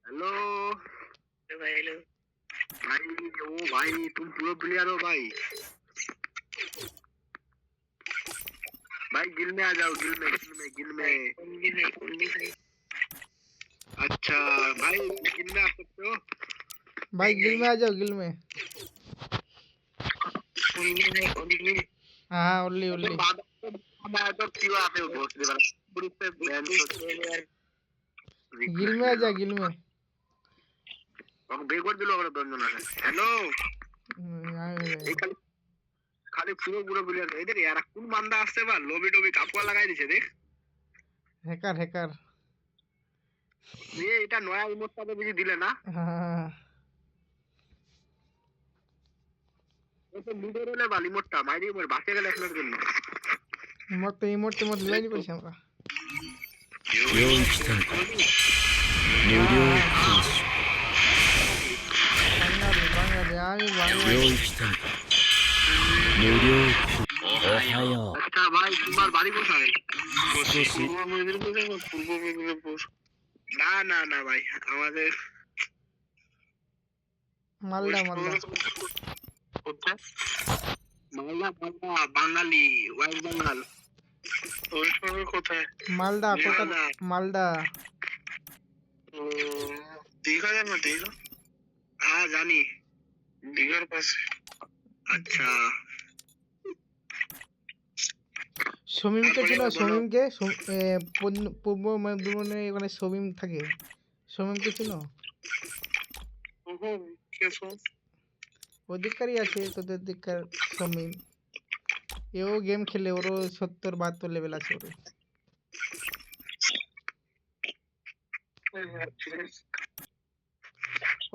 Hello भाई। Hello भाई। ओ भाई तुम प्रो प्लेयर हो भाई। भाई गिल में आ जाओ, गिल में। अच्छा भाई गिल में आ सकते हो भाई गिल में आ जाओ, गिल में। हाँ ओनली ओनली। तो क्यों आते हो भोसड़ी वाला ग्रुप पे बैन गिल में आ जा, गिल में। हम बेगोर दिलो আমরা দন্দন আছে। হ্যালো এই খালি খালি পুরো প্লেয়ার এদের यार কোন বান্দা আসছে বা লবি টবি কাপুয়া লাগাই দিছে দেখ। Hacker hacker. এটা নয়া ইমোটটা বুঝি দিলে না। হ্যাঁ এটা লিডার হলে বা ইমোটটা মাইরি মোর বাঁচে গেল একটার জন্য। ইমোট ডিজাইন করেছি আমরা। বাঙালি আমি বাঙালি। আচ্ছা ভাই তোমার বাড়ি কোথায়? না না না ভাই আমাদের মালদা মালদা। মালদা বাঙালি ওয়েস্ট বেঙ্গল। কোথায়? মালদা কলকাতা মালদা। দীঘা জানো? দীঘা হ্যাঁ জানি, দীঘার পাশে। আচ্ছা শমীমকে চেনো? শমীমকে পূর্ব মেদিনীপুরে ওখানে শমীম থাকে। শমীমকে চেনো? ওদিককারই আছে তোদের দিককার শমীম। এও গেম খেলে, ওরও 70-72 লেভেল আছে ওর।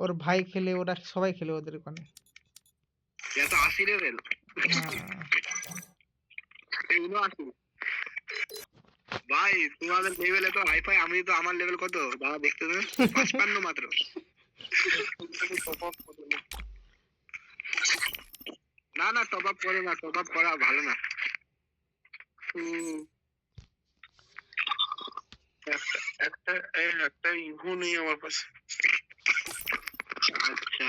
ওর ভাই খেলে, ওরা সবাই খেলে ওদের ওখানে। এত 80 লেভেল? এগুলো 80 ভাই তোমাদের লেভেলে তো হাইফাই। আমি তো আমার লেভেল কত দাদা দেখতে দেন 55 মাত্র। না না টপ আপ করে না, টপ আপ করা ভালো না। একটা ইভো নেই আমার কাছে। আচ্ছা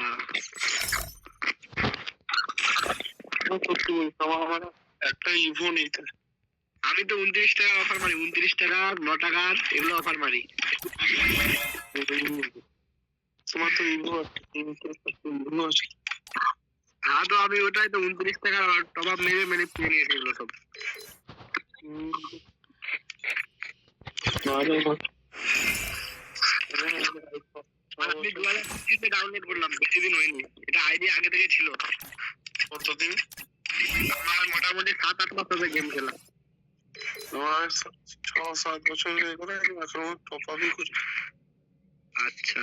আমার একটা ইভো নেই। আমি তো 29 টাকা অফার মারি, 29 টাকা 9 টাকা এগুলো অফার মারি। তোমার তো ইভো আছে। হ্যাঁ তো আমি ওটাই তো 29 টাকা টপ আপ মেরে মেরে পেয়ে নিয়েছি এগুলো সব। আমি 2025 ডাউনলোড করলাম, বেশি দিন হয়নি। এটা আইডি আগে থেকে ছিল। কতদিন? আমার মোটামুটি 7-8 মাস হবে গেম খেলা। 6-7 বছর হয়ে গেল এখন টপ আপই করি। আচ্ছা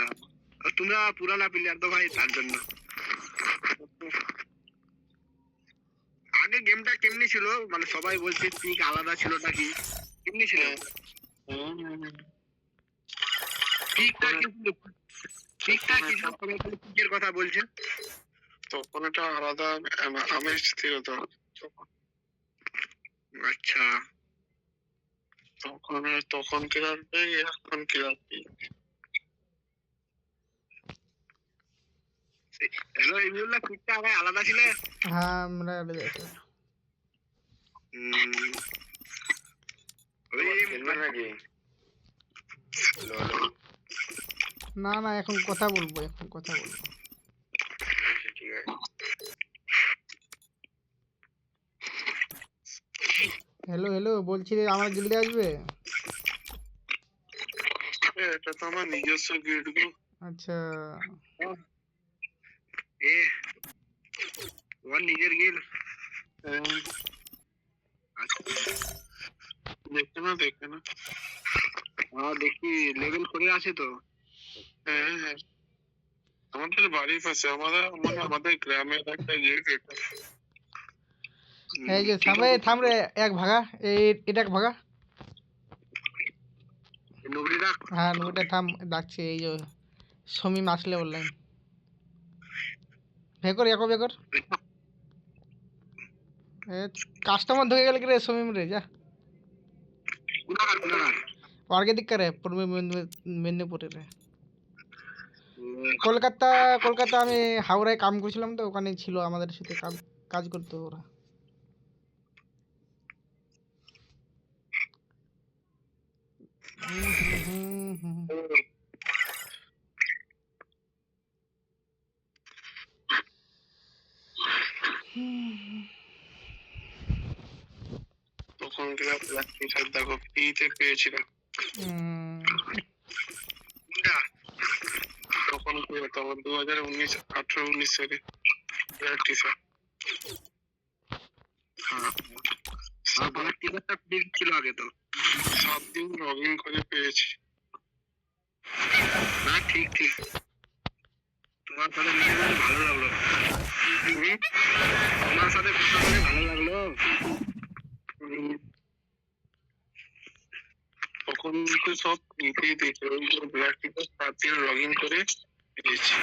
তোমরা পুরানা প্লেয়ার তো ভাই, তার জন্য। আগে গেমটা কেমনি ছিল মানে সবাই বলছে পিক আলাদা ছিল নাকি, কেমনি ছিল? পিকটা কি পিকের কথা বলছেন? তখন এটা আলাদা আমেজ ছিল তো। আচ্ছা তখন কি রাখবে, এখন কি রাখবে? হ্যালো ইমুল্লাহ, পিকটা আগে আলাদা ছিল। হ্যাঁ আমরা আলাদা আছে। না না এখন কথা বলবো, হ্যালো হ্যালো বলছি রে, আমার গিল্ডে আসবে? এটা তো আমার নিজস্ব গিল্ড গো। আচ্ছা ওর নিজের গিল্ড। দেখতে না হ্যাঁ দেখি লেভেল করে আছে তো। হ্যাঁ আমাদের বাড়ির পাশে আমাদের গ্রামের একটা গেট। এই যে থাম রে, এক ভাগা এটা এক ভাগা। হ্যাঁ নবীটা থাম, ডাকছে এই যে সমীম আসলে অনলাইন। ভেকর কাস্টমার ঢুকে গেল কি রে সমীম রে, যা আগে দিক করে পূর্ব মেদিনীপুরে রে। কলকাতা কলকাতা আমি হাওড়ায় কাম করছিলাম তো ওখানে ছিল আমাদের সাথে কাজ করতো ওরা। হুম, হুম, হুম, হুম। তখন দেখো ফ্রিতে পেয়েছিলাম। না, তখন কি হতো, 2019 18-19 সালে টিচার। আমার টিচারটা ফ্রি ছিল আগে তো, 7 দিন লগ ইন করে পেয়েছি। না ঠিক ঠিক, তোমার সাথে মিলে গেলে ভালো লাগলো। তোমার সাথে কথা বলে ভালো লাগলো। তখন তো সব ফ্রিতেই দিয়েছে, ওই ব্ল্যাক টিচার 7 দিন লগ ইন করে পেয়েছি।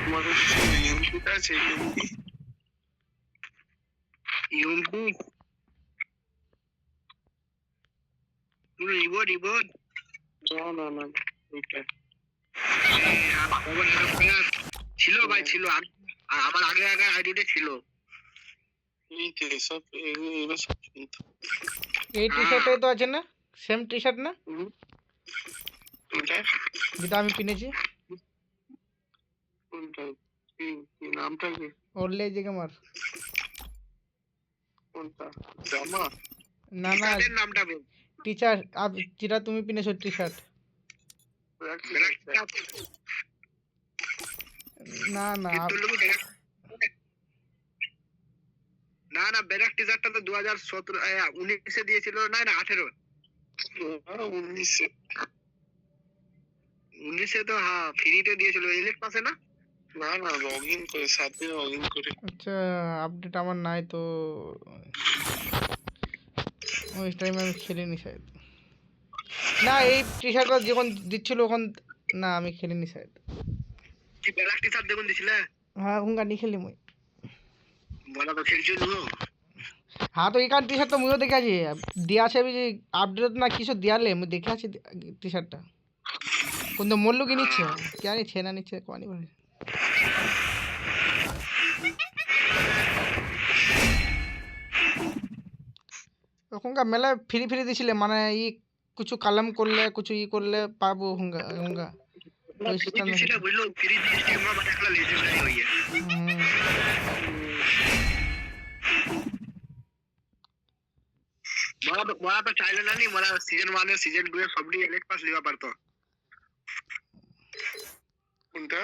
তোমার কাছে ইউএমপিটা আছে? ইউএমপি পুরো রিবোর্ড। না না, ওইটা ছিল ভাই, ছিল। আমার আগে আগে আইডিতে ছিল। এই টি শার্টে তো আছে না, সেম টি শার্ট না যেটা আমি কিনেছি? নামটা কি? ওরলে যে আমার কোনটা জামা? না না, নামটা বল। টি শার্ট যেটা তুমি কিনেছো টি শার্ট। না না না না, ব্যারাক টিজারটা তো 2017 19-এ দিয়েছিল, না না 18। 19-এ তো হ্যাঁ ফ্রিতে দিয়েছিল, ইলেক্ট পাসে না। না না, লগ ইন করে, 7 দিন লগ ইন করে। আচ্ছা, আপডেট আমার নাই তো, ওই টাইমে আমি খেলিনি শায়দ। না, এই টি শার্টটা যখন দিচ্ছিল ওখন, না আমি খেলিনি শায়দ। কি ব্যারাক টিজার দেখুন দিছিলে? হ্যাঁ হুঙ্গা নি খেলি মুই। বলা তো খেলছিল। হ্যাঁ তো এখান টি শার্টটা মুইও দেখে আছি, দিয়া আছে যে আপডেট না কিছু দিয়ালে মুই দেখে আছি টি শার্টটা। কিন্তু মল্লু কি নিচ্ছে, কে নিচ্ছে না নিচ্ছে কোয়ানি বলে। ওখানকার মেলায় ফ্রি দিছিলে, মানে ই কিছু কালাম করলে কিছু ই করলে পাবো হুঙ্গা হুঙ্গা ওই সিস্টেম। বুঝলো, ফ্রি সিস্টেম में একটা লেজেন্ডারি হই है। मला तो चाइल्ड ना नहीं, मला सीजन 1 और सीजन 2 এর সবই এলেক্ট পাস লিবা পারতো। কোনটা?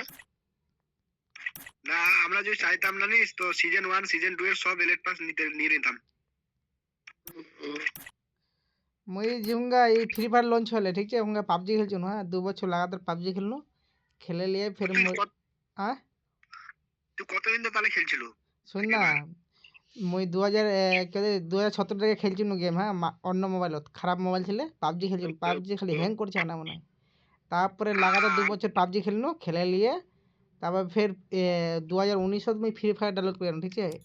না আমরা যে চাইতাম না নি, তো সিজন 1 সিজন 2 এর সব এলেক্ট পাস নিয়ে নিতাম। মুই হুঙ্গা এই ফ্রি ফায়ার লঞ্চ হলে ঠিক আছে হুঙ্গা পাবজি খেলছো না, 2 বছর লাগাতার পাবজি খেলনো, খেলে লিয়ে ফির হ্যাঁ তুই কতদিন তো তাহলে খেলছিল? শুন না, মুই 2017 থেকে খেলছি গেম, হ্যাঁ অন্য মোবাইলত, খারাপ মোবাইল ছিল পাবজি খেলছি, পাবজি খালি হ্যাং করছে না মনে হয়। তারপরে লাগাতার 2 বছর পাবজি খেলনো, খেলে লিয়ে তারপর ফির 2019 মুই ফ্রি ফায়ার ডাউনলোড করলাম ঠিক আছে।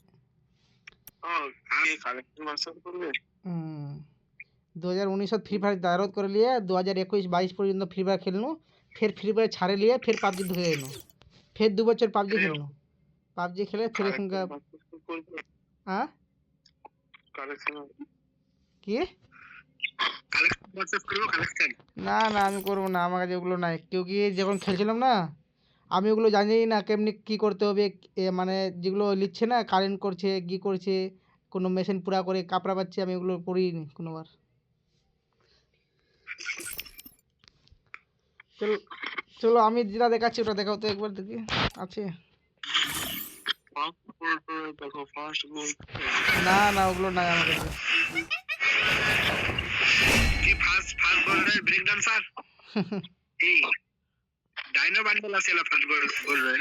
আমি কালেকশন মাস্টার করবে। 2019 ফ্রি ফায়ার ডাউনলোড করে লিয়ে 2021-22 পর্যন্ত ফ্রি ফায়ার খেলনো, ফির ফ্রি ফায়ার ছাড়ে লিয়ে ফির পাবজি ঢুকে গেল, ফির 2 বছর পাবজি খেলনো, পাবজি খেলে ফির এখনকার হ্যাঁ কি কালেকশন মাস্টার করব কালেকশন। না না আমি করবো না, আমার কাছে ওগুলো নাই, কেউ কি যখন খেলছিলাম না আমি ওগুলো জানি না কেমনি কি করতে হবে, মানে যেগুলো লিখছে না কারেন্ট করছে কি করছে, কোনো মেশিন পুরা করে কাপড়া পাচ্ছে, আমি ওগুলো করিনি কোনোবার। চলো চলো আমি যেটা দেখাচ্ছি ওটা দেখাও তো একবার দেখি আছে। দেখো ফার্স্ট গোল। না না ওগুলো নাই আমার কাছে। কি ফার্স্ট গোল রে ব্রেক ডান্সার? এই ডাইনো বান্ডেল আছে না ফার্স্ট গোল রে।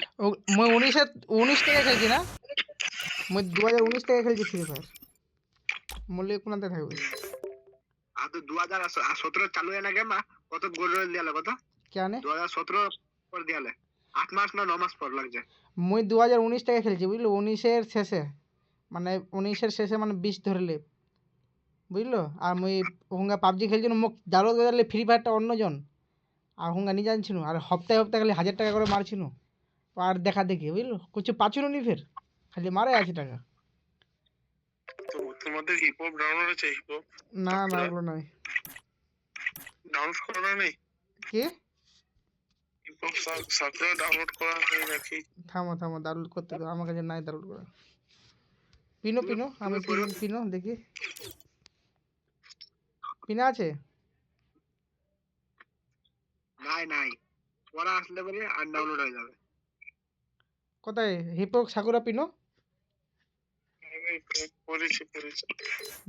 মই 19 থেকে খেলছি না, মই 2019 থেকে খেলছি ফ্রি ফায়ার, মূল্য কোনাতে থাকবে। আর তো 2017 চালু হয় না গেম, কত গোল রয়ে দিয়ালে কত? কেন 2017 পর দিয়ালে 8 মাস না 9 মাস পর লাগছে। মই 2019 থেকে খেলছি বুঝলো, 19-এর শেষে, মানে 19-এর শেষে মানে 20 ধরলে বুঝলো। আর মুই হুঙ্গা পাবজি খেলছি, মোক ডাউনলোড করে ফ্রি ফায়ারটা অন্যজন, আর হুঙ্গা নি জানছিল আর হপ্তাহে হপ্তাহে খালি 1000 টাকা করে মারছিল আর দেখা দেখি বুঝলো কিছু পাচ্ছিল নি ফের খালি মারে আছে টাকা তোমাদের হিপ হপ ডাউনলোড আছে হিপ হপ না না ওগুলো নাই ডাউনলোড করা নেই কি হিপ হপ সাকুরা ডাউনলোড করা নেই নাকি থামো থামো ডাউনলোড করতে দাও আমার কাছে নাই ডাউনলোড করা পিনো পিনো আমি পিনো পিনো দেখি পিনা আছে নাই নাই পড়া আসলে পরে আর ডাউনলোড হয়ে যাবে কোথায় হিপক সাকুরা পিনো পড়েছি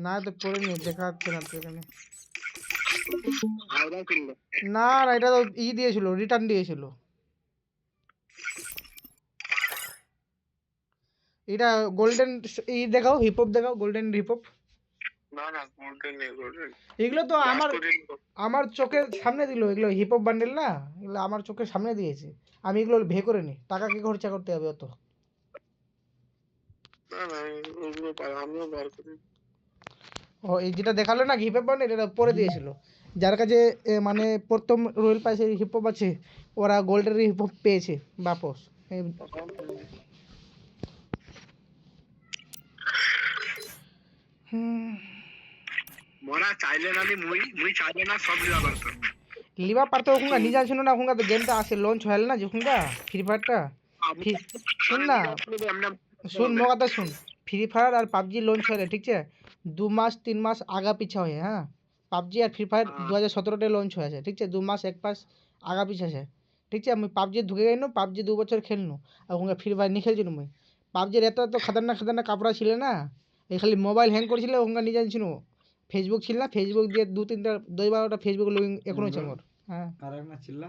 না তো পড়িনি দেখা যাচ্ছে না তো এখানে আলাদা কিনলো না না এটা তো দিয়েছিল রিটার্ন দিয়েছিল এটা গোল্ডেন দেখাও হিপহপ দেখাও গোল্ডেন হিপহপ না না গোল্ডেন নেই গোল্ডেন এগুলো তো আমার চোখের সামনে দিল এগুলো হিপহপ বান্ডেল না এগুলো আমার চোখের সামনে দিয়েছে আমি এগুলো ভে করে নি টাকা কি খরচা করতে হবে অত না না ওগুলো আমিও বার করি ও এই যেটা দেখালো না হিপহপ বান্ডেল এটা পরে দিয়েছিল যার কাছে মানে প্রথম রয়্যাল পাইসের হিপহপ আছে ওরা গোল্ডের হিপহপ পেয়েছে বাপস মোরা চাইলে না মুই চাইলে না সব লিবা পারতো লিবা পারতো ওখানকা নিজা ছিল না ওখানকা তো গেমটা আসে লঞ্চ হল না যখনকা ফ্রি ফায়ারটা শুন না শুন মো কথা শুন ফ্রি ফায়ার আর পাবজি লঞ্চ হলে ঠিক আছে 2 মাস 3 মাস আগা পিছা হয় হ্যাঁ পাবজি আর ফ্রি ফায়ার 2017 লঞ্চ হয়েছে ঠিক আছে 2 মাস 1 মাস আগা পিছা আছে ঠিক আছে আমি পাবজি ঢুকে গেল পাবজি 2 বছর খেলনু আর ওখানকা ফ্রি ফায়ার নি খেলছিল মুই পাবজির এত এত খতরনাক খতরনাক কাপড়া ছিল না এই খালি মোবাইল হ্যাং করেছিল ওখানকা নিজে ছিল ফেসবুক ছিল না ফেসবুক দিয়ে 2-3টা 10-12টা ফেসবুক লগইন এখনো আছে মোর হ্যাঁ কারেক্ট না ছিল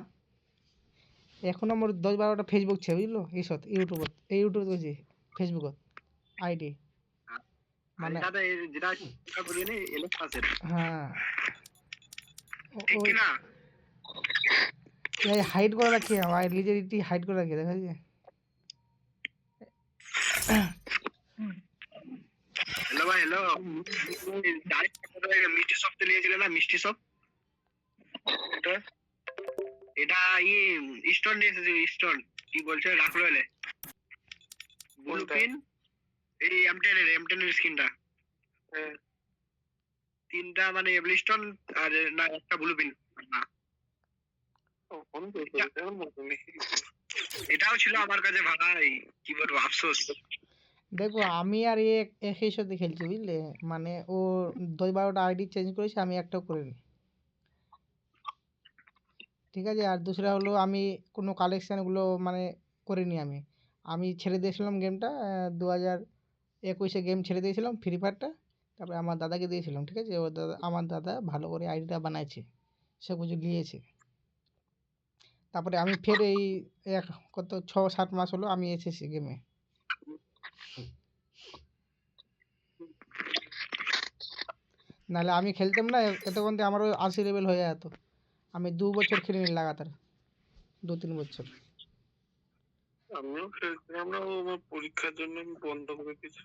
এখন আমার 10-12টা ফেসবুক ছে বুঝলো এইসব ইউটিউব করছি ফেসবুকত আইডি মানে যেটা করি নি এলো আছে হ্যাঁ ঠিক কি না এই হাইড করে রাখি আমার নিজের ইটি হাইড করে রাখি দেখা যায় হ্যালো ভাই হ্যালো মিষ্টি শপ নিয়েছিলে না মিষ্টি শপ এটা স্টোন নিয়ে এসেছে স্টোন কি বলছে রাখলো এলে ব্লুপিন এই M10 এর স্কিনটা তিনটা মানে এভলিস্টোন আর না একটা ব্লুপিন না এটাও ছিল আমার কাছে ভাই কি বলবো আফসোস দেখো আমি আর একই সাথে খেলছি বুঝলে মানে ও 10-12টা আইডি চেঞ্জ করেছে আমি একটাও করিনি ঠিক আছে আর দুসরা হলো আমি কোনো কালেকশানগুলো মানে করিনি আমি ছেড়ে দিয়েছিলাম গেমটা 2021-এ গেম ছেড়ে দিয়েছিলাম ফ্রি ফায়ারটা তারপরে আমার দাদাকে দিয়েছিলাম ঠিক আছে আমার দাদা ভালো করে আইডিটা বানাইছে সব কিছু নিয়েছে তারপরে আমি ফের এই কত 6-7 মাস হলো আমি এসেছি গেমে নাহলে আমি খেলতাম না এতক্ষণ আমারও 80 লেভেল হয়ে যেত আমি 2 বছর খেলিনি লাগাতার 2-3 বছর আমিও খেলছিলাম না আমার পরীক্ষার জন্য আমি বন্ধ করে দিয়েছি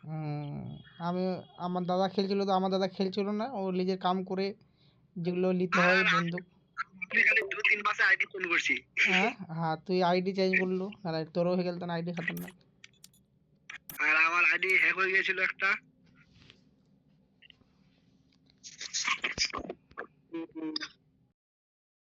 আমি আমার দাদা খেলছিল তো আমার দাদা খেলছিল না ও নিজের কাম করে যেগুলো নিতে হয় বন্দুক খালি 2-3 মাসে আইডি চেঞ্জ করছি হ্যাঁ তুই আইডি চেঞ্জ করলো আর তোরও হয়ে গেল তো আইডি খতরনাক আর আমার আইডি হ্যাক হয়ে গিয়েছিল একটা